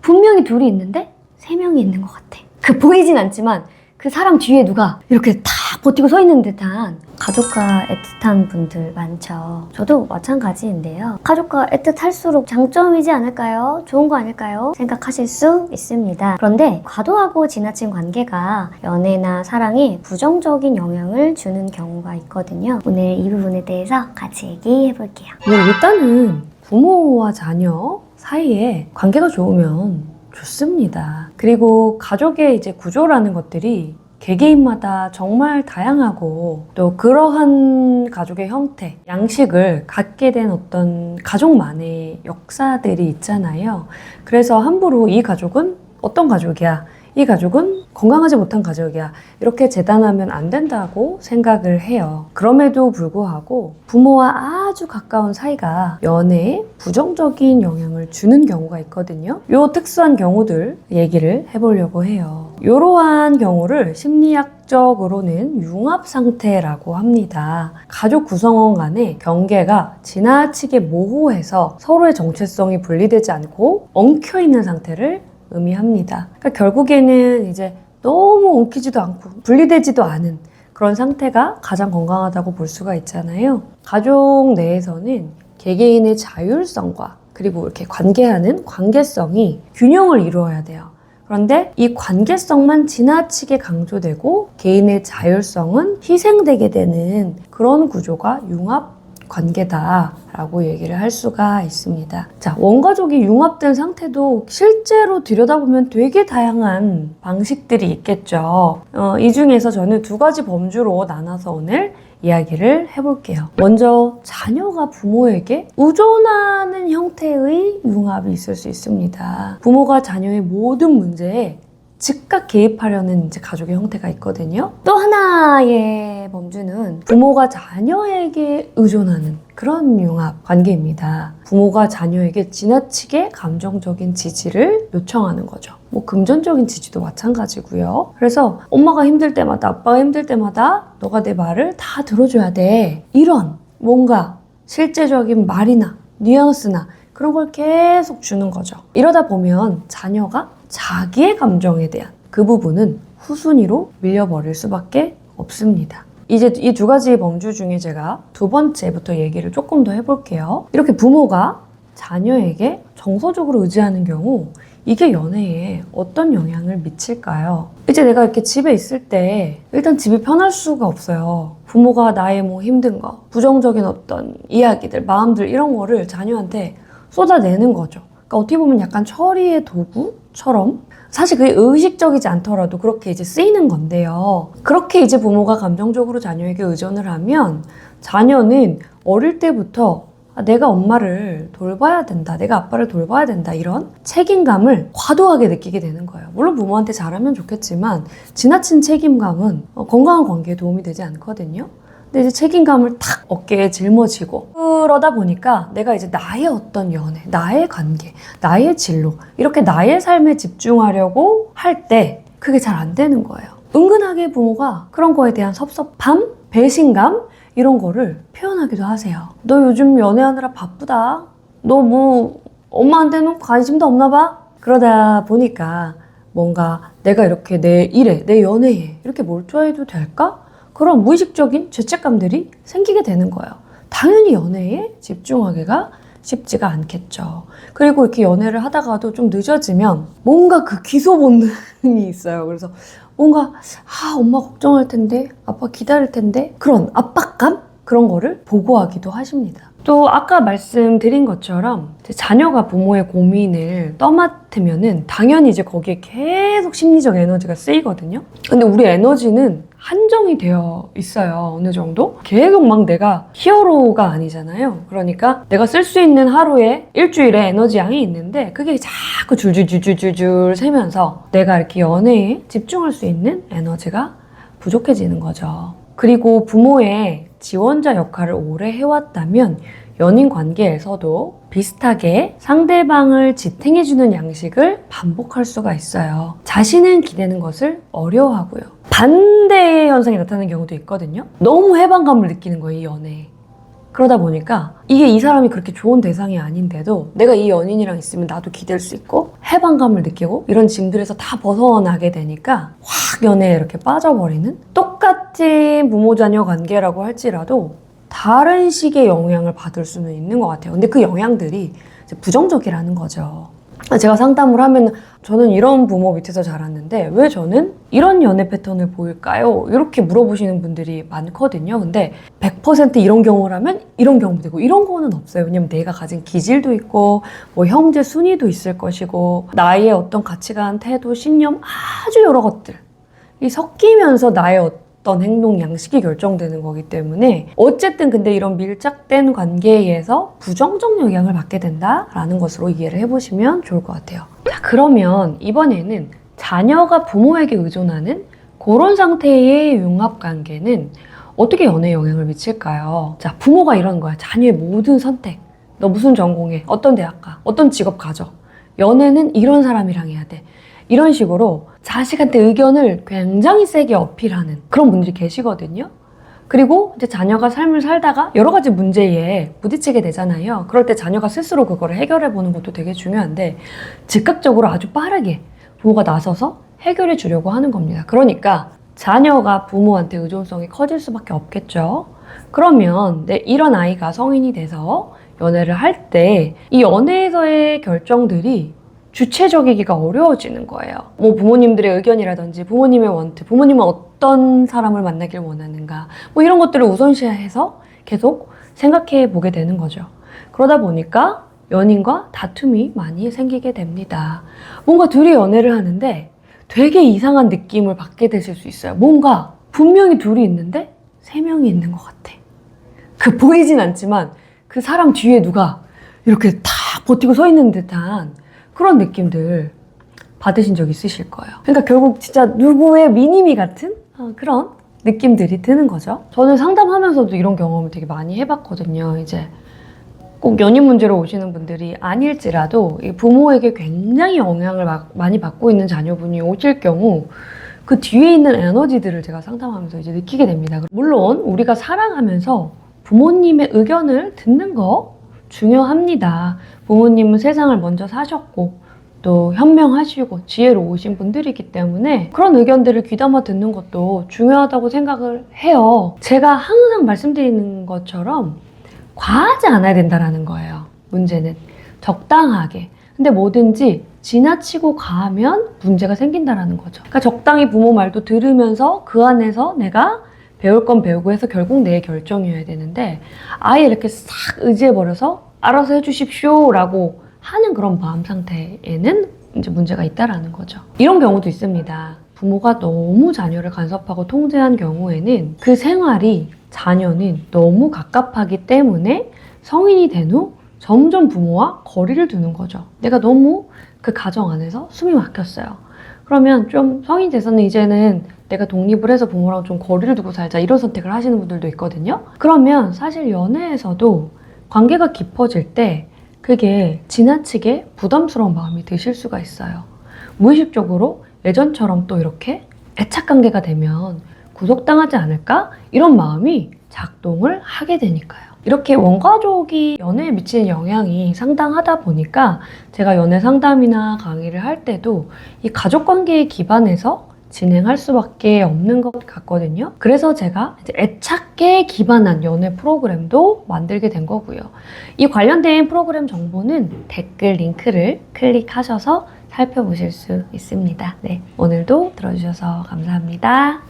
분명히 둘이 있는데 3명이 있는 것 같아. 보이진 않지만 그 사람 뒤에 누가 이렇게 다 버티고 서 있는 듯한, 가족과 애틋한 분들 많죠. 저도 마찬가지인데요. 가족과 애틋할수록 장점이지 않을까요? 좋은 거 아닐까요? 생각하실 수 있습니다. 그런데 과도하고 지나친 관계가 연애나 사랑에 부정적인 영향을 주는 경우가 있거든요. 오늘 이 부분에 대해서 같이 얘기해 볼게요. 일단은 부모와 자녀 사이에 관계가 좋으면 좋습니다. 그리고 가족의 이제 구조라는 것들이 개개인마다 정말 다양하고, 또 그러한 가족의 형태, 양식을 갖게 된 어떤 가족만의 역사들이 있잖아요. 그래서 함부로 이 가족은 어떤 가족이야, 이 가족은 건강하지 못한 가족이야, 이렇게 재단하면 안 된다고 생각을 해요. 그럼에도 불구하고 부모와 아주 가까운 사이가 연애에 부정적인 영향을 주는 경우가 있거든요. 요 특수한 경우들 얘기를 해보려고 해요. 이러한 경우를 심리학적으로는 융합 상태라고 합니다. 가족 구성원 간의 경계가 지나치게 모호해서 서로의 정체성이 분리되지 않고 엉켜있는 상태를 의미합니다. 그러니까 결국에는 이제 너무 엉키지도 않고 분리되지도 않은 그런 상태가 가장 건강하다고 볼 수가 있잖아요. 가족 내에서는 개개인의 자율성과 그리고 이렇게 관계하는 관계성이 균형을 이루어야 돼요. 그런데 이 관계성만 지나치게 강조되고 개인의 자율성은 희생되게 되는 그런 구조가 융합 관계다라고 얘기를 할 수가 있습니다. 자, 원가족이 융합된 상태도 실제로 들여다보면 되게 다양한 방식들이 있겠죠. 이 중에서 저는 2가지 범주로 나눠서 오늘 이야기를 해볼게요. 먼저 자녀가 부모에게 의존하는 형태의 융합이 있을 수 있습니다. 부모가 자녀의 모든 문제에 즉각 개입하려는 이제 가족의 형태가 있거든요. 또 하나의 범주는 부모가 자녀에게 의존하는 그런 융합 관계입니다. 부모가 자녀에게 지나치게 감정적인 지지를 요청하는 거죠. 뭐 금전적인 지지도 마찬가지고요. 그래서 엄마가 힘들 때마다, 아빠가 힘들 때마다 너가 내 말을 다 들어줘야 돼. 이런 뭔가 실제적인 말이나 뉘앙스나 그런 걸 계속 주는 거죠. 이러다 보면 자녀가 자기의 감정에 대한 그 부분은 후순위로 밀려버릴 수밖에 없습니다. 이제 이 2가지 범주 중에 제가 2번째부터 얘기를 조금 더 해볼게요. 이렇게 부모가 자녀에게 정서적으로 의지하는 경우 이게 연애에 어떤 영향을 미칠까요? 이제 내가 이렇게 집에 있을 때 일단 집이 편할 수가 없어요. 부모가 나의 뭐 힘든 거, 부정적인 어떤 이야기들, 마음들 이런 거를 자녀한테 쏟아내는 거죠. 그러니까 어떻게 보면 약간 처리의 도구처럼, 사실 그게 의식적이지 않더라도 그렇게 이제 쓰이는 건데요. 그렇게 이제 부모가 감정적으로 자녀에게 의존을 하면 자녀는 어릴 때부터 내가 엄마를 돌봐야 된다, 내가 아빠를 돌봐야 된다, 이런 책임감을 과도하게 느끼게 되는 거예요. 물론 부모한테 잘하면 좋겠지만 지나친 책임감은 건강한 관계에 도움이 되지 않거든요. 근데 이제 책임감을 탁 어깨에 짊어지고 그러다 보니까 내가 이제 나의 어떤 연애, 나의 관계, 나의 진로, 이렇게 나의 삶에 집중하려고 할 때 그게 잘 안 되는 거예요. 은근하게 부모가 그런 거에 대한 섭섭함, 배신감 이런 거를 표현하기도 하세요. 너 요즘 연애하느라 바쁘다. 너 뭐 엄마한테는 관심도 없나 봐? 그러다 보니까 뭔가 내가 이렇게 내 일에, 내 연애에 이렇게 몰두해도 될까? 그런 무의식적인 죄책감들이 생기게 되는 거예요. 당연히 연애에 집중하기가 쉽지가 않겠죠. 그리고 이렇게 연애를 하다가도 좀 늦어지면 뭔가 그 기소 본능이 있어요. 그래서 뭔가 엄마 걱정할 텐데, 아빠 기다릴 텐데, 그런 압박감? 그런 거를 보고하기도 하십니다. 또 아까 말씀드린 것처럼 자녀가 부모의 고민을 떠맡으면은 당연히 이제 거기에 계속 심리적 에너지가 쓰이거든요. 근데 우리 에너지는 한정이 되어 있어요. 어느 정도? 계속 막 내가 히어로가 아니잖아요. 그러니까 내가 쓸 수 있는 하루에 일주일에 에너지 양이 있는데 그게 자꾸 줄줄줄줄줄 세면서 내가 이렇게 연애에 집중할 수 있는 에너지가 부족해지는 거죠. 그리고 부모의 지원자 역할을 오래 해왔다면 연인 관계에서도 비슷하게 상대방을 지탱해주는 양식을 반복할 수가 있어요. 자신은 기대는 것을 어려워하고요. 반대의 현상이 나타나는 경우도 있거든요. 너무 해방감을 느끼는 거예요, 이 연애에. 그러다 보니까 이게 이 사람이 그렇게 좋은 대상이 아닌데도 내가 이 연인이랑 있으면 나도 기댈 수 있고 해방감을 느끼고 이런 짐들에서 다 벗어나게 되니까 확 연애에 이렇게 빠져버리는, 똑같은 부모-자녀 관계라고 할지라도 다른 식의 영향을 받을 수는 있는 것 같아요. 근데 그 영향들이 이제 부정적이라는 거죠. 제가 상담을 하면 저는 이런 부모 밑에서 자랐는데 왜 저는 이런 연애 패턴을 보일까요? 이렇게 물어보시는 분들이 많거든요. 근데 100% 이런 경우라면 이런 경우도 되고 이런 거는 없어요. 왜냐면 내가 가진 기질도 있고 뭐 형제 순위도 있을 것이고 나의 어떤 가치관, 태도, 신념 아주 여러 것들이 섞이면서 나의 어떤 행동 양식이 결정되는 거기 때문에 어쨌든 근데 이런 밀착된 관계에서 부정적 영향을 받게 된다라는 것으로 이해를 해보시면 좋을 것 같아요. 자, 그러면 이번에는 자녀가 부모에게 의존하는 그런 상태의 융합관계는 어떻게 연애에 영향을 미칠까요? 자, 부모가 이러는 거야. 자녀의 모든 선택. 너 무슨 전공해? 어떤 대학 가? 어떤 직업 가져? 연애는 이런 사람이랑 해야 돼. 이런 식으로 자식한테 의견을 굉장히 세게 어필하는 그런 분들이 계시거든요. 그리고 이제 자녀가 삶을 살다가 여러 가지 문제에 부딪히게 되잖아요. 그럴 때 자녀가 스스로 그거를 해결해 보는 것도 되게 중요한데 즉각적으로 아주 빠르게 부모가 나서서 해결해 주려고 하는 겁니다. 그러니까 자녀가 부모한테 의존성이 커질 수밖에 없겠죠. 그러면 이런 아이가 성인이 돼서 연애를 할 때 이 연애에서의 결정들이 주체적이기가 어려워지는 거예요. 뭐 부모님들의 의견이라든지 부모님의 원트, 부모님은 어떤 사람을 만나길 원하는가 뭐 이런 것들을 우선시해서 계속 생각해 보게 되는 거죠. 그러다 보니까 연인과 다툼이 많이 생기게 됩니다. 뭔가 둘이 연애를 하는데 되게 이상한 느낌을 받게 되실 수 있어요. 뭔가 분명히 둘이 있는데 세 명이 있는 것 같아. 보이진 않지만 그 사람 뒤에 누가 이렇게 다 버티고 서 있는 듯한 그런 느낌들 받으신 적 있으실 거예요. 그러니까 결국 진짜 누구의 미니미 같은 그런 느낌들이 드는 거죠. 저는 상담하면서도 이런 경험을 되게 많이 해봤거든요. 이제 꼭 연인 문제로 오시는 분들이 아닐지라도 부모에게 굉장히 영향을 많이 받고 있는 자녀분이 오실 경우 그 뒤에 있는 에너지들을 제가 상담하면서 이제 느끼게 됩니다. 물론 우리가 살아가면서 부모님의 의견을 듣는 거 중요합니다. 부모님은 세상을 먼저 사셨고 또 현명하시고 지혜로우신 분들이기 때문에 그런 의견들을 귀담아 듣는 것도 중요하다고 생각을 해요. 제가 항상 말씀드리는 것처럼 과하지 않아야 된다는 거예요. 문제는 적당하게. 근데 뭐든지 지나치고 과하면 문제가 생긴다는 거죠. 그러니까 적당히 부모 말도 들으면서 그 안에서 내가 배울 건 배우고 해서 결국 내 결정이어야 되는데 아예 이렇게 싹 의지해버려서 알아서 해주십시오 라고 하는 그런 마음 상태에는 이제 문제가 있다라는 거죠. 이런 경우도 있습니다. 부모가 너무 자녀를 간섭하고 통제한 경우에는 그 생활이 자녀는 너무 갑갑하기 때문에 성인이 된 후 점점 부모와 거리를 두는 거죠. 내가 너무 그 가정 안에서 숨이 막혔어요. 그러면 좀 성인이 돼서는 이제는 내가 독립을 해서 부모랑 좀 거리를 두고 살자 이런 선택을 하시는 분들도 있거든요. 그러면 사실 연애에서도 관계가 깊어질 때 그게 지나치게 부담스러운 마음이 드실 수가 있어요. 무의식적으로 예전처럼 또 이렇게 애착관계가 되면 구속당하지 않을까? 이런 마음이 작동을 하게 되니까요. 이렇게 원가족이 연애에 미치는 영향이 상당하다 보니까 제가 연애 상담이나 강의를 할 때도 이 가족관계에 기반해서 진행할 수밖에 없는 것 같거든요. 그래서 제가 이제 애착에 기반한 연애 프로그램도 만들게 된 거고요. 이 관련된 프로그램 정보는 댓글 링크를 클릭하셔서 살펴보실 수 있습니다. 네, 오늘도 들어주셔서 감사합니다.